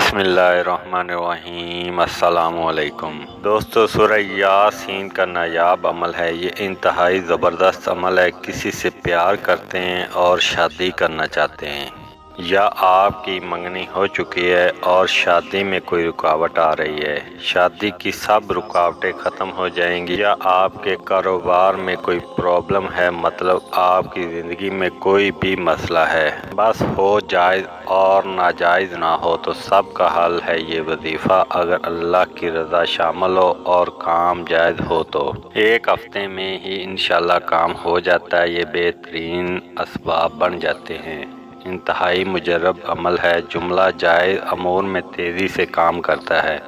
बिस्मिल्लाहिर्रहमानिर्रहीम। अस्सलामु अलैकुम दोस्तों, सूरह यासीन का नायाब अमल है। ये इंतहाई ज़बरदस्त अमल है। किसी से प्यार करते हैं और शादी करना चाहते हैं, या आपकी मंगनी हो चुकी है और शादी में कोई रुकावट आ रही है, शादी की सब रुकावटें ख़त्म हो जाएंगी, या आपके कारोबार में कोई प्रॉब्लम है, मतलब आपकी ज़िंदगी में कोई भी मसला है, बस हो जायज़ और नाजायज़ ना हो, तो सब का हल है ये वजीफ़ा। अगर अल्लाह की रज़ा शामिल हो और काम जायज़ हो तो 1 हफ्ते में ही इंशाल्लाह काम हो जाता है। ये बेहतरीन असबाब बन जाते हैं। इंतहाई मुजर्रब अमल है। जुमला जायज़ अमूर में तेज़ी से काम करता है।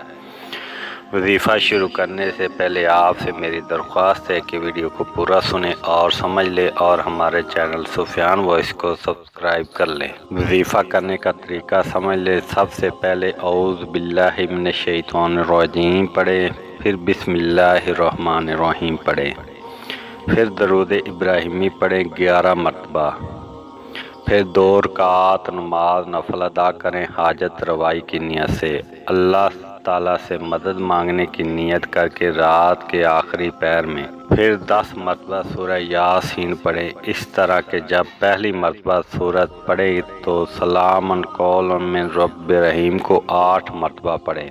वजीफ़ा शुरू करने से पहले आपसे मेरी दरख्वास्त है कि वीडियो को पूरा सुने और समझ ले, और हमारे चैनल सुफियान वॉइस को सब्सक्राइब कर लें। वजीफ़ा करने का तरीका समझ ले। सबसे पहले औज़ु बिल्लाहि मिनश शैतानिर रजीम पढ़े, फिर बिस्मिल्लाहिर्रहमानिर्रहीम पढ़े, फिर दरूद इब्राहिमी पढ़ें 11 मरतबा, फिर 2 रकात नमाज नफल अदा करें हाजत रवाई की नियत से। अल्लाह ताला से मदद मांगने की नियत करके रात के आखिरी पैर में फिर 10 मरतबा सूरह यासीन पढ़ें। इस तरह के जब पहली मरतबा सूरत पढ़े तो सलामन कौलन मिन रब्बिर रहीम को 8 मरतबा पढ़ें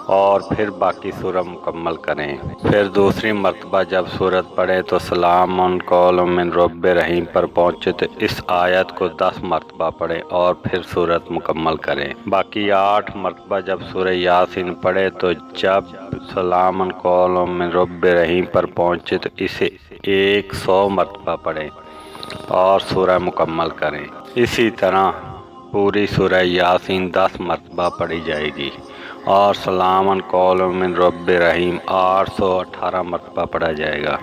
और फिर बाकी सूरह मुकम्मल करें। फिर दूसरी मरतबा जब सूरत पढ़े तो सलामुन कौलुम मिन रब्बिर रहीम पर पहुँचे तो इस आयत को 10 मरतबा पढ़ें और फिर सूरत मुकम्मल करें। बाकी 8 मरतबा जब सूरह यासीन पढ़े तो जब सलामुन कौलुम मिन रब्बिर रहीम पर पहुँचे तो इसे 100 मरतबा पढ़ें और सूरह मुकम्मल करें। इसी तरह पूरी सूरह यासीन 10 मरतबा पढ़ी जाएगी और सलामन कौलुम मिन रब्बिर रहीम 818 मरतबा पढ़ा जाएगा।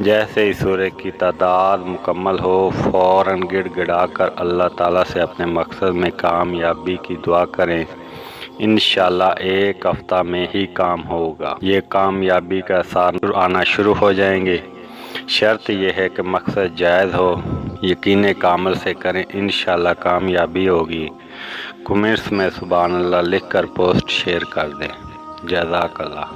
जैसे ही सूरह की तादाद मुकम्मल हो, फ़ौरन गिड़गिड़ा कर अल्लाह ताला से अपने मकसद में कामयाबी की दुआ करें। इंशाल्लाह 1 हफ्ता में ही काम होगा। ये कामयाबी का आसार आना शुरू हो जाएंगे। शर्त यह है कि मकसद जायज़ हो। यकीन कामिल से करें, इंशाल्लाह कामयाबी होगी। कमेंट्स में सुभान अल्लाह लिख कर पोस्ट शेयर कर दें। जज़ाकल्लाह।